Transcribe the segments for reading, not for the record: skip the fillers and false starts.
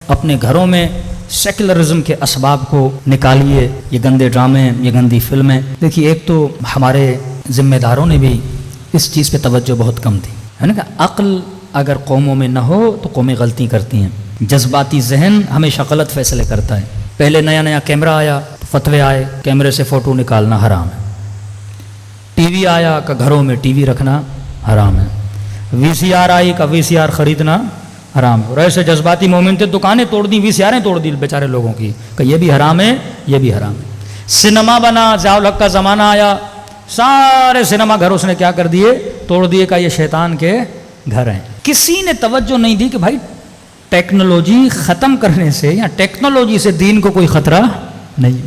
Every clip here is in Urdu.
اپنے گھروں میں سیکولرزم کے اسباب کو نکالیے. یہ گندے ڈرامے، یہ گندی فلمیں. دیکھیے ایک تو ہمارے ذمہ داروں نے بھی اس چیز پہ توجہ بہت کم تھی، ہے نا کہ عقل اگر قوموں میں نہ ہو تو قومیں غلطی کرتی ہیں. جذباتی ذہن ہمیشہ غلط فیصلے کرتا ہے. پہلے نیا نیا کیمرہ آیا، فتوے آئے کیمرے سے فوٹو نکالنا حرام ہے. ٹی وی آیا کہ گھروں میں ٹی وی رکھنا حرام ہے. وی سی آر آئی کا وی سی آر خریدنا حرام ہے. اور ایسے جذباتی مومن تھے دکانیں توڑ دیں، وی سی آریں توڑ دی بیچارے لوگوں کی کہ یہ بھی حرام ہے، یہ بھی حرام ہے. سنیما بنا، ضیاء الحق کا زمانہ آیا، سارے سنیما گھر اس نے کیا کر دیے؟ توڑ دیے کہ یہ شیطان کے گھر ہیں. کسی نے توجہ نہیں دی کہ بھائی ٹیکنالوجی ختم کرنے سے یا ٹیکنالوجی سے دین کو کوئی خطرہ نہیں.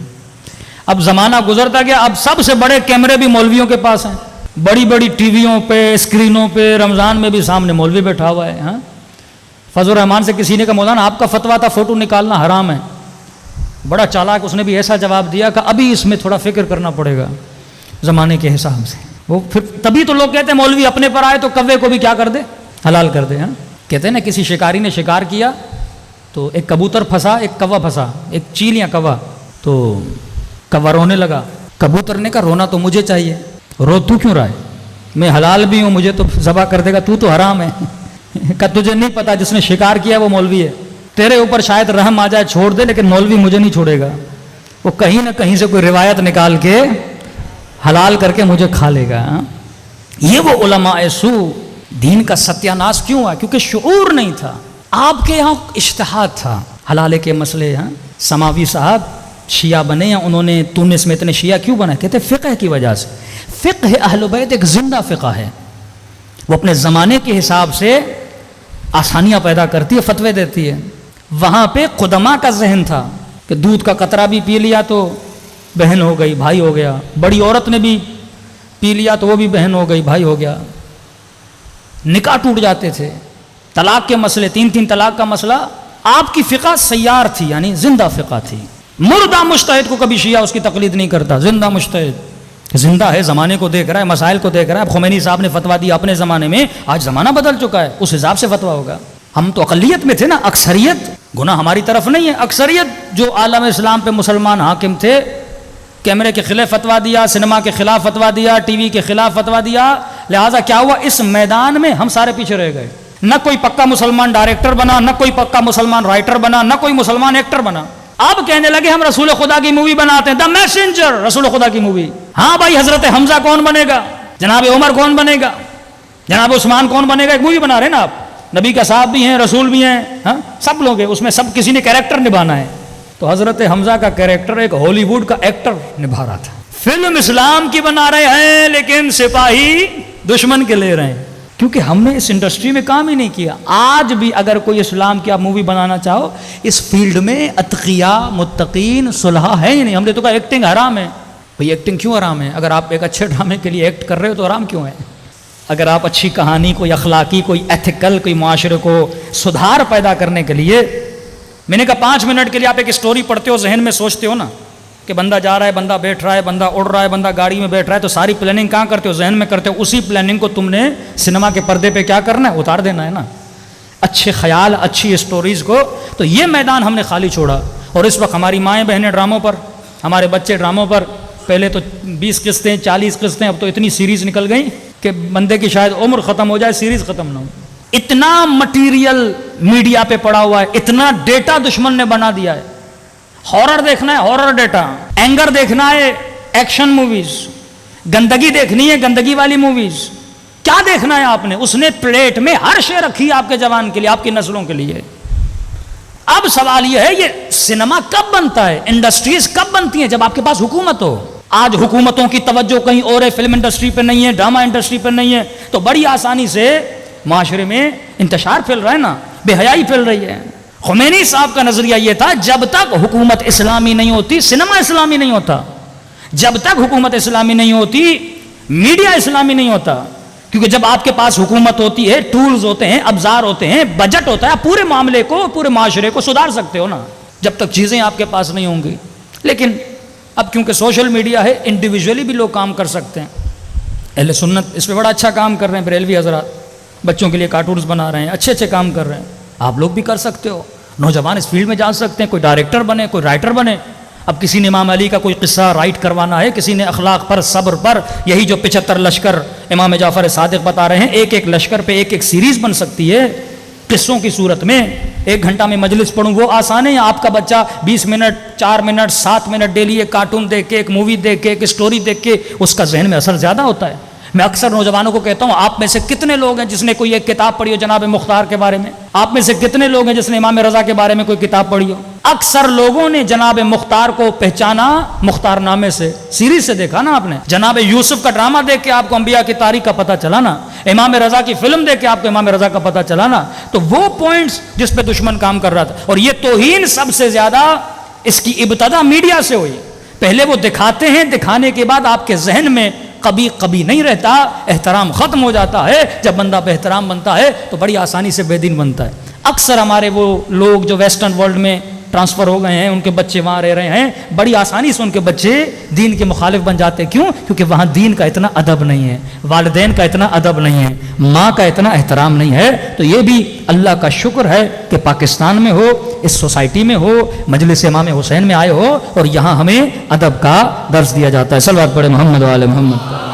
اب زمانہ گزرتا گیا، اب سب سے بڑے کیمرے بھی مولویوں کے پاس ہیں. بڑی بڑی ٹی ویوں پہ، اسکرینوں پہ، رمضان میں بھی سامنے مولوی بیٹھا ہوا ہے. ہاں، فضل الرحمان سے کسی نے کہا مولانا آپ کا فتویٰ تھا فوٹو نکالنا حرام ہے. بڑا چالاک اس نے بھی ایسا جواب دیا کہ ابھی اس میں تھوڑا فکر کرنا پڑے گا زمانے کے حساب سے. وہ پھر تبھی تو لوگ کہتے ہیں مولوی اپنے پر آئے تو کوے کو بھی کیا کر دے؟ حلال کر دے. ہاں، کہتے ہیں نا کسی شکاری نے شکار کیا تو ایک کبوتر پھنسا، ایک کوا پھنسا، ایک چیل یا کوا. تو کوا رونے لگا. کبوتر نے کہا رونا تو مجھے چاہیے، رو تو کیوں رہا ہے؟ میں حلال بھی ہوں، مجھے تو ذبح کر دے گا، تو حرام ہے. کہ تجھے نہیں پتا جس نے شکار کیا وہ مولوی ہے، تیرے اوپر شاید رحم آ جائے چھوڑ دے، لیکن مولوی مجھے نہیں چھوڑے گا. وہ کہیں نہ کہیں سے کوئی روایت نکال کے حلال کر کے مجھے کھا لے گا. یہ وہ علماء سو. دین کا ستیہ ناش کیوں ہوا؟ کیونکہ شعور نہیں تھا. آپ کے یہاں اجتہاد تھا حلالے کے مسئلے. ہاں، سماوی صاحب شیعہ بنے یا انہوں نے تونس میں اتنے شیعہ کیوں بنا؟ کہتے فقہ کی وجہ سے. فقہ اہل بیت ایک زندہ فقہ ہے، وہ اپنے زمانے کے حساب سے آسانیاں پیدا کرتی ہے، فتوے دیتی ہے. وہاں پہ قدماء کا ذہن تھا کہ دودھ کا قطرہ بھی پی لیا تو بہن ہو گئی، بھائی ہو گیا. بڑی عورت نے بھی پی لیا تو وہ بھی بہن ہو گئی، بھائی ہو گیا. نکاح ٹوٹ جاتے تھے. طلاق کے مسئلے، 3 طلاق کا مسئلہ. آپ کی فقہ سیار تھی، یعنی زندہ فقہ تھی. مردہ مجتہد کو کبھی شیعہ اس کی تقلید نہیں کرتا. زندہ مجتہد زندہ ہے، زمانے کو دیکھ رہا ہے، مسائل کو دیکھ رہا ہے. اب خمینی صاحب نے فتویٰ دیا اپنے زمانے میں، آج زمانہ بدل چکا ہے، اس حساب سے فتویٰ ہوگا. ہم تو اقلیت میں تھے نا، اکثریت گناہ ہماری طرف نہیں ہے. اکثریت جو عالم اسلام پہ مسلمان حاکم تھے، کیمرے کے خلاف فتویٰ دیا، سنیما کے خلاف فتویٰ دیا، ٹی وی کے خلاف فتویٰ دیا. لہٰذا کیا ہوا؟ اس میدان میں ہم سارے پیچھے رہ گئے. نہ کوئی پکا مسلمان ڈائریکٹر بنا، نہ کوئی پکا مسلمان رائٹر بنا، نہ کوئی مسلمان ایکٹر بنا. اب کہنے لگے ہم رسول خدا کی مووی بناتے ہیں، دا میسنجر، رسول خدا کی مووی. ہاں بھائی، حضرت حمزہ کون بنے گا؟ جناب عمر کون بنے گا؟ جناب عثمان کون بنے گا؟ ایک مووی بنا رہے ہیں نا آپ. نبی کا صاحب بھی ہیں، رسول بھی ہیں، ہاں سب لوگ ہیں اس میں، سب کسی نے کیریکٹر نبھانا ہے. تو حضرت حمزہ کا کیریکٹر ایک ہالی ووڈ کا ایکٹر نبھا رہا تھا. فلم اسلام کی بنا رہے ہیں لیکن سپاہی دشمن کے لے رہے ہیں، کیونکہ ہم نے اس انڈسٹری میں کام ہی نہیں کیا. آج بھی اگر کوئی اسلام کی آپ مووی بنانا چاہو، اس فیلڈ میں اتقیاء، متقین، صلحاء ہے ہی نہیں. ہم نے تو کہا ایکٹنگ حرام ہے. بھئی ایکٹنگ کیوں حرام ہے؟ اگر آپ ایک اچھے ڈرامے کے لیے ایکٹ کر رہے ہو تو حرام کیوں ہے؟ اگر آپ اچھی کہانی، کوئی اخلاقی، کوئی ایتھیکل، کوئی معاشرے کو سدھار پیدا کرنے کے لیے، میں نے کہا 5 منٹ کے لیے آپ ایک اسٹوری پڑھتے ہو، ذہن میں سوچتے ہو نا کہ بندہ جا رہا ہے، بندہ بیٹھ رہا ہے، بندہ اڑ رہا ہے، بندہ گاڑی میں بیٹھ رہا ہے، تو ساری پلاننگ کہاں کرتے ہو؟ ذہن میں کرتے ہو. اسی پلاننگ کو تم نے سنیما کے پردے پہ کیا کرنا ہے؟ اتار دینا ہے نا. اچھے خیال، اچھی اسٹوریز کو. تو یہ میدان ہم نے خالی چھوڑا. اور اس وقت ہماری مائیں بہنیں ڈراموں پر، ہمارے بچے ڈراموں پر. پہلے تو 20 قسطیں، 40 قسطیں، اب تو اتنی سیریز نکل گئیں کہ بندے کی شاید عمر ختم ہو جائے، سیریز ختم نہ ہو. اتنا مٹیریل میڈیا پہ پڑا ہوا ہے، اتنا ڈیٹا دشمن نے بنا دیا ہے. ہارر دیکھنا ہے، ہارر ڈیٹا. اینگر دیکھنا ہے، ایکشن موویز. گندگی دیکھنی ہے، گندگی والی موویز. کیا دیکھنا ہے آپ نے؟ اس نے پلیٹ میں ہر شے رکھی ہے آپ کے جوان کے لیے، آپ کی نسلوں کے لیے. اب سوال یہ ہے، یہ سنیما کب بنتا ہے، انڈسٹریز کب بنتی ہیں؟ جب آپ کے پاس حکومت ہو. آج حکومتوں کی توجہ کہیں اور ہے، فلم انڈسٹری پہ نہیں ہے، ڈرامہ انڈسٹری پہ نہیں ہے، تو بڑی آسانی سے معاشرے میں انتشار پھیل رہا ہے نا، بے حیائی پھیل رہی ہے. خمینی صاحب کا نظریہ یہ تھا، جب تک حکومت اسلامی نہیں ہوتی سنیما اسلامی نہیں ہوتا. جب تک حکومت اسلامی نہیں ہوتی میڈیا اسلامی نہیں ہوتا. کیونکہ جب آپ کے پاس حکومت ہوتی ہے، ٹولز ہوتے ہیں، ابزار ہوتے ہیں، بجٹ ہوتا ہے، پورے معاملے کو، پورے معاشرے کو سدھار سکتے ہو نا. جب تک چیزیں آپ کے پاس نہیں ہوں گی. لیکن اب کیونکہ سوشل میڈیا ہے، انڈیویجولی بھی لوگ کام کر سکتے ہیں. اہل سنت اس پہ بڑا اچھا کام کر رہے ہیں. بریلوی حضرات بچوں کے لیے کارٹونز بنا رہے ہیں، اچھے اچھے کام کر رہے ہیں. آپ لوگ بھی کر سکتے ہو. نوجوان اس فیلڈ میں جا سکتے ہیں، کوئی ڈائریکٹر بنے، کوئی رائٹر بنے. اب کسی نے امام علی کا کوئی قصہ رائٹ کروانا ہے، کسی نے اخلاق پر، صبر پر، یہی جو 75 لشکر امام جعفر صادق بتا رہے ہیں، ایک ایک لشکر پہ ایک ایک سیریز بن سکتی ہے قصوں کی صورت میں. 1 گھنٹہ میں مجلس پڑھوں وہ آسان ہے، یا آپ کا بچہ 20 منٹ 4 منٹ 7 منٹ ڈیلی ایک کارٹون دیکھ کے، ایک مووی دیکھ کے، ایک اسٹوری دیکھ کے اس کا ذہن میں اثر زیادہ ہوتا ہے. میں اکثر نوجوانوں کو کہتا ہوں، آپ میں سے کتنے لوگ ہیں جس نے کوئی ایک کتاب پڑھی ہو جناب مختار کے بارے میں؟ آپ میں سے کتنے لوگ ہیں جس نے امام رضا کے بارے میں کوئی کتاب پڑھی ہو؟ اکثر لوگوں نے جناب مختار کو پہچانا مختار نامے سے، سیریز سے دیکھا نا آپ نے. جناب یوسف کا ڈرامہ دیکھ کے آپ کو انبیاء کی تاریخ کا پتہ چلا نا. امام رضا کی فلم دیکھ کے آپ کو امام رضا کا پتہ چلا نا. تو وہ پوائنٹس جس پہ دشمن کام کر رہا تھا، اور یہ توہین سب سے زیادہ اس کی ابتدا میڈیا سے ہوئی. پہلے وہ دکھاتے ہیں، دکھانے کے بعد آپ کے ذہن میں کبھی نہیں رہتا، احترام ختم ہو جاتا ہے. جب بندہ بے احترام بنتا ہے تو بڑی آسانی سے بے دین بنتا ہے. اکثر ہمارے وہ لوگ جو ویسٹرن ورلڈ میں ٹرانسفر ہو گئے ہیں، ان کے بچے وہاں رہ رہے ہیں، بڑی آسانی سے ان کے بچے دین کے مخالف بن جاتے ہیں. کیوں؟ کیونکہ وہاں دین کا اتنا ادب نہیں ہے، والدین کا اتنا ادب نہیں ہے، ماں کا اتنا احترام نہیں ہے. تو یہ بھی اللہ کا شکر ہے کہ پاکستان میں ہو، اس سوسائٹی میں ہو، مجلس امام حسین میں آئے ہو، اور یہاں ہمیں ادب کا درس دیا جاتا ہے. صلوات پڑھے محمد و آل محمد.